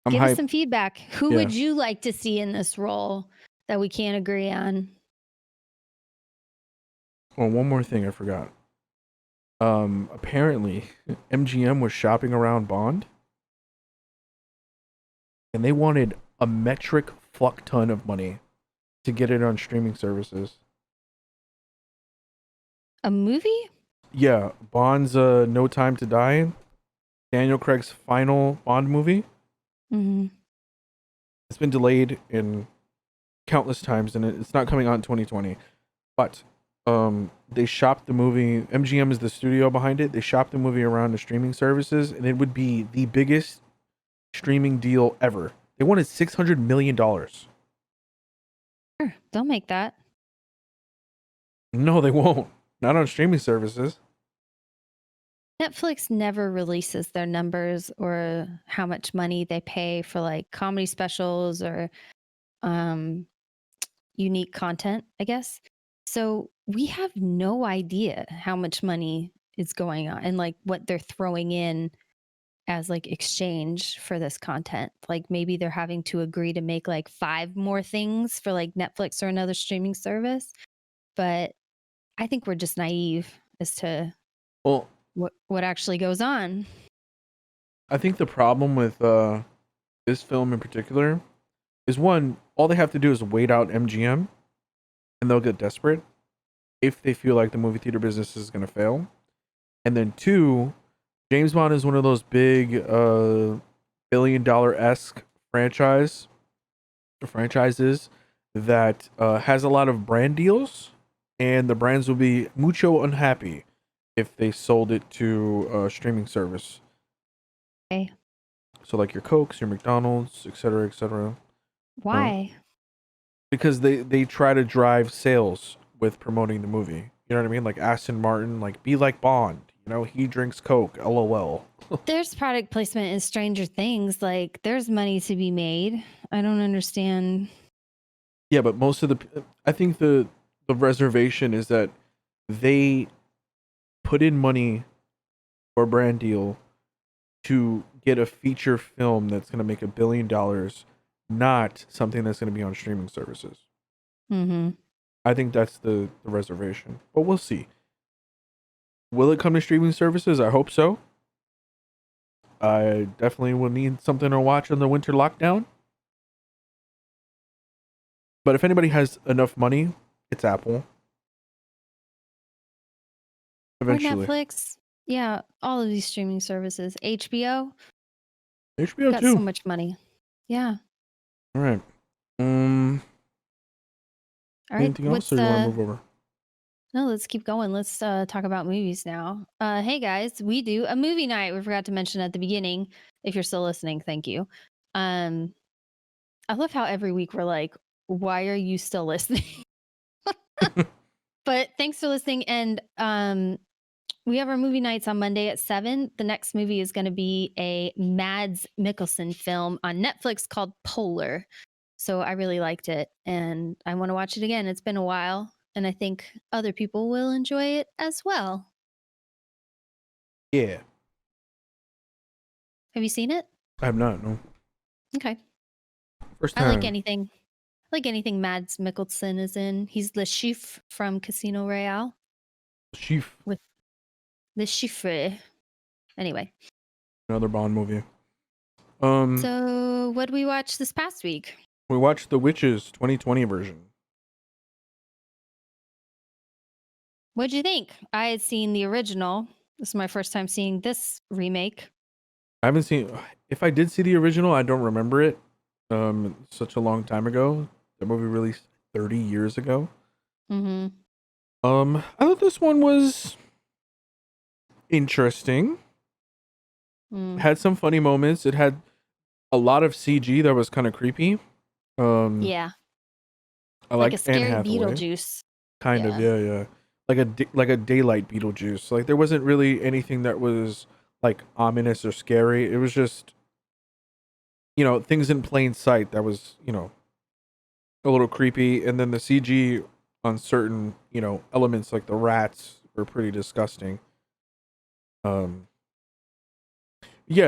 I'm Give us hyped. some feedback. Who would you like to see in this role that we can't agree on? Oh, one more thing I forgot. Apparently, MGM was shopping around Bond, and they wanted a metric fuck ton of money to get it on streaming services. A movie? Yeah, Bond's No Time to Die, Daniel Craig's final Bond movie. Mm-hmm. It's been delayed in countless times, and it's not coming out in 2020. But they shopped the movie. MGM is the studio behind it. They shopped the movie around the streaming services, and it would be the biggest streaming deal ever. They wanted $600 million. Sure, they'll make that. No, they won't. Not on streaming services. Netflix never releases their numbers or how much money they pay for like comedy specials or unique content, I guess. So we have no idea how much money is going on and like what they're throwing in as like exchange for this content. Like maybe they're having to agree to make like 5 more things for like Netflix or another streaming service. But I think we're just naive as to what actually goes on. I think the problem with this film in particular is, one, all they have to do is wait out MGM, and they'll get desperate if they feel like the movie theater business is going to fail. And then two, James Bond is one of those big billion-dollar-esque franchises that has a lot of brand deals, and the brands will be mucho unhappy if they sold it to a streaming service. Okay. So like your Cokes, your McDonald's, etc., etc. Why? Because they try to drive sales with promoting the movie. You know what I mean? Like Aston Martin, like, be like Bond. You know, he drinks Coke. LOL. There's product placement in Stranger Things. Like, there's money to be made. I don't understand. Yeah, but I think the reservation is that they put in money for a brand deal to get a feature film that's going to make $1 billion, not something that's going to be on streaming services. Mm-hmm. I think that's the reservation, but we'll see. Will it come to streaming services? I hope so. I definitely will need something to watch on the winter lockdown. But if anybody has enough money, it's Apple. Eventually. Or Netflix. Yeah, all of these streaming services. HBO. HBO Got too. so much money. Yeah. All right. All right. Anything else, or you want to move over? No, let's keep going. Let's talk about movies now. Hey guys, we do a movie night. We forgot to mention at the beginning. If you're still listening, thank you. I love how every week we're like, "Why are you still listening?" But thanks for listening. And we have our movie nights on Monday at 7. The next movie is going to be a Mads Mikkelsen film on Netflix called Polar. So I really liked it, and I want to watch it again. It's been a while, and I think other people will enjoy it as well. Yeah. Have you seen it? I have not, no. Okay. First time. I like anything Mads Mikkelsen is in. He's the chief from Casino Royale. Chief. With the chiffre. Anyway. Another Bond movie. So what did we watch this past week? We watched The Witches 2020 version. What'd you think? I had seen the original. This is my first time seeing this remake. I haven't seen. If I did see the original, I don't remember it. Such a long time ago. The movie released 30 years ago. Mm-hmm. I thought this one was interesting. Had some funny moments. It had a lot of CG that was kind of creepy. Yeah. I like like a scary Anne Hathaway. Beetlejuice. Kind of, yeah. Like a daylight Beetlejuice. Like there wasn't really anything that was like ominous or scary. It was just, things in plain sight that was, a little creepy. And then the CG on certain, elements like the rats were pretty disgusting. Yeah,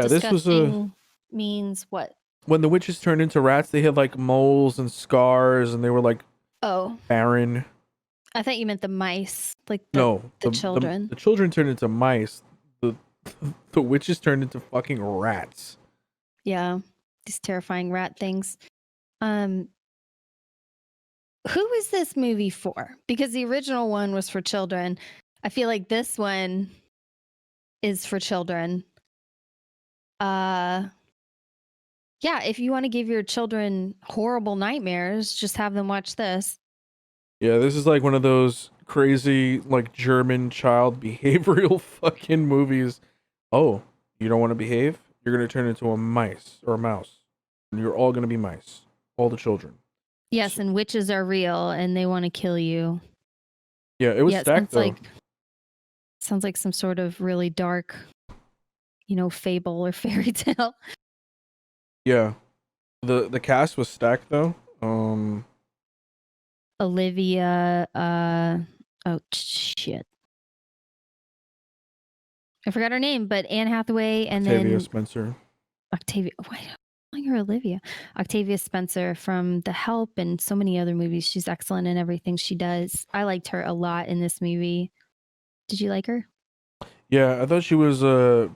this was Disgusting means what? when the witches turned into rats, they had like moles and scars and they were like Oh, barren. I thought you meant the mice, like No, the children. the children turned into mice. The the witches turned into fucking rats. Yeah, these terrifying rat things. Who is this movie for? Because the original one was for children. I feel like this one is for children. Yeah, if you want to give your children horrible nightmares, just have them watch this. Yeah, this is like one of those crazy like German child behavioral fucking movies. Oh, you don't want to behave? You're gonna turn into a mice or a mouse, and you're all gonna be mice. All the children. Yes, and witches are real, and they want to kill you. Yeah, it was Yeah, stacked though. sounds like some sort of really dark, fable or fairy tale. Yeah, the cast was stacked though. Olivia, oh shit, I forgot her name, but Anne Hathaway, and Octavia then Spencer. Octavia. Why am I calling her Olivia? Octavia Spencer from The Help and so many other movies. She's excellent in everything she does. I liked her a lot in this movie. Did you like her? Yeah, I thought she was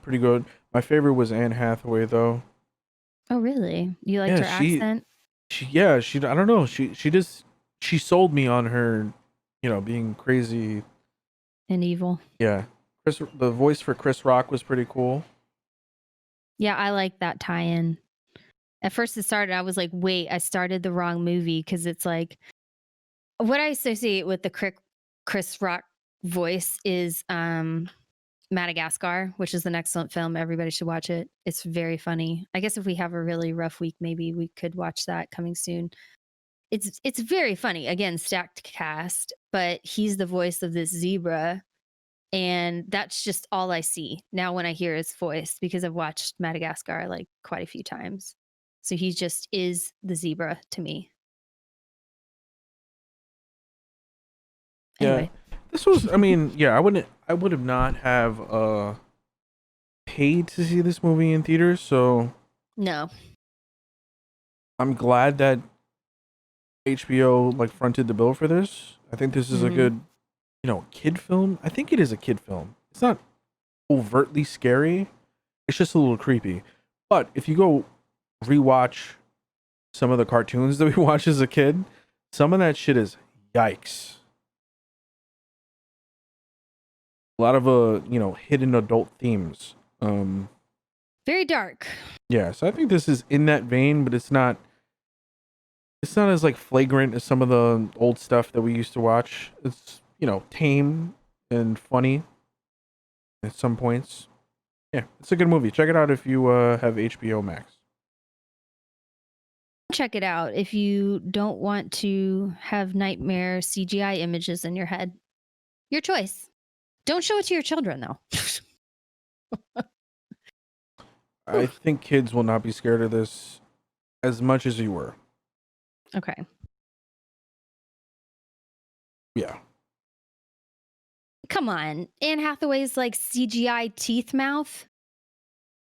pretty good. My favorite was Anne Hathaway though. Oh, really? You liked Yeah, her accent? she I don't know. She sold me on her, being crazy And evil. Yeah. The voice for Chris Rock was pretty cool. Yeah, I like that tie-in. At first it started, I was like, wait, I started the wrong movie because it's like what I associate with the Chris Rock voice is Madagascar, which is an excellent film. Everybody should watch it. It's very funny. I guess if we have a really rough week, maybe we could watch that coming soon. It's very funny. Again, stacked cast, but he's the voice of this zebra. And that's just all I see now when I hear his voice because I've watched Madagascar like quite a few times. So he just is the zebra to me. Anyway. Yeah. This was I mean, yeah, I would have not have paid to see this movie in theaters, so No. I'm glad that HBO like fronted the bill for this. I think this is a good, kid film. I think it is a kid film. It's not overtly scary. It's just a little creepy. But if you go rewatch some of the cartoons that we watched as a kid, some of that shit is yikes. A lot of hidden adult themes. Very dark. Yeah, so I think this is in that vein, but it's not as like flagrant as some of the old stuff that we used to watch. It's, tame and funny at some points. Yeah, it's a good movie. Check it out if you have HBO Max. Check it out if you don't want to have nightmare CGI images in your head. Your choice. Don't show it to your children, though. I think kids will not be scared of this as much as you were. Okay. Yeah. Come on. Anne Hathaway's like CGI teeth mouth.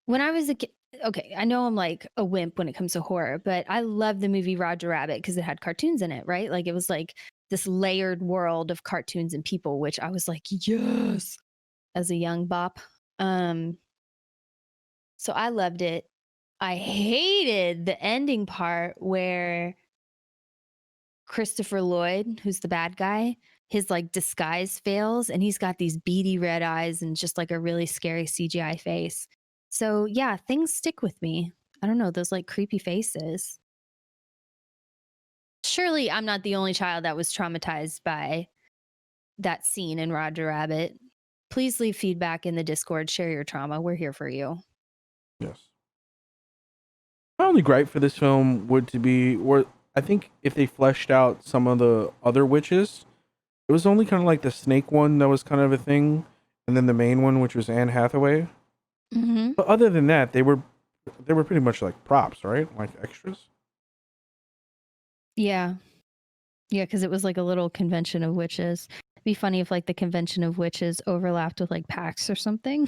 When I was a kid, okay, I know I'm like a wimp when it comes to horror, but I love the movie Roger Rabbit because it had cartoons in it, right? Like it was like this layered world of cartoons and people, which I was like, yes, as a young bop. So I loved it. I hated the ending part where Christopher Lloyd, who's the bad guy, his like disguise fails and he's got these beady red eyes and just like a really scary CGI face. So yeah, things stick with me. I don't know, those like creepy faces. Surely I'm not the only child that was traumatized by that scene in Roger Rabbit. Please leave feedback in the Discord. Share your trauma. We're here for you. Yes. My only gripe for this film would to be, or I think if they fleshed out some of the other witches, it was only kind of like the snake one that was kind of a thing, and then the main one, which was Anne Hathaway. Mm-hmm. But other than that, they were pretty much like props, right? Like extras. Yeah. Yeah, because it was like a little convention of witches. It'd be funny if like the convention of witches overlapped with like PAX or something.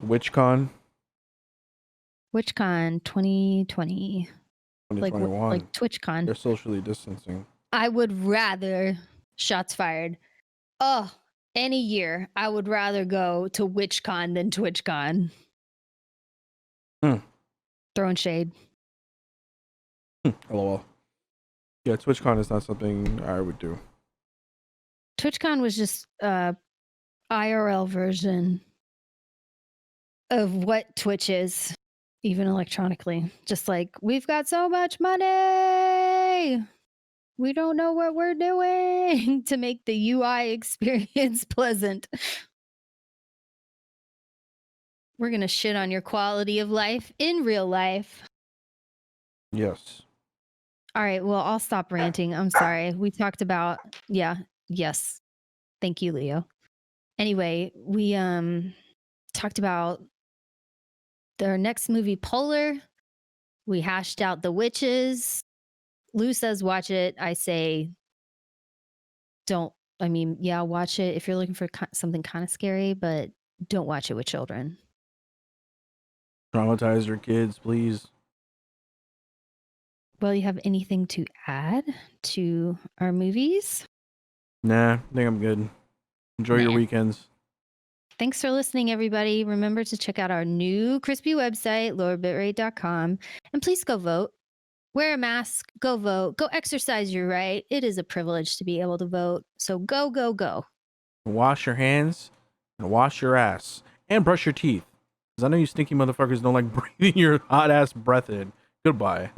WitchCon WitchCon 2020. Like 2021. TwitchCon. They're socially distancing. I would rather, shots fired. Oh, any year, I would rather go to WitchCon than TwitchCon. Throwing shade. LOL. Yeah, TwitchCon is not something I would do. TwitchCon was just a IRL version of what Twitch is, even electronically. Just like, we've got so much money. We don't know what we're doing to make the UI experience pleasant. We're going to shit on your quality of life in real life. Yes. All right. Well, I'll stop ranting. I'm sorry. We talked about, yes. Thank you, Leo. Anyway, we talked about their next movie, Polar. We hashed out the witches. Lou says watch it. I say watch it if you're looking for something kind of scary, but don't watch it with children. Traumatize your kids, please. Well, you have anything to add to our movies? Nah, I think I'm good. Enjoy your weekends. Thanks for listening, everybody. Remember to check out our new crispy website, lowerbitrate.com. And please go vote. Wear a mask. Go vote. Go exercise your right. It is a privilege to be able to vote. So go, go, go. Wash your hands and wash your ass and brush your teeth. Because I know you stinky motherfuckers don't like breathing your hot ass breath in. Goodbye.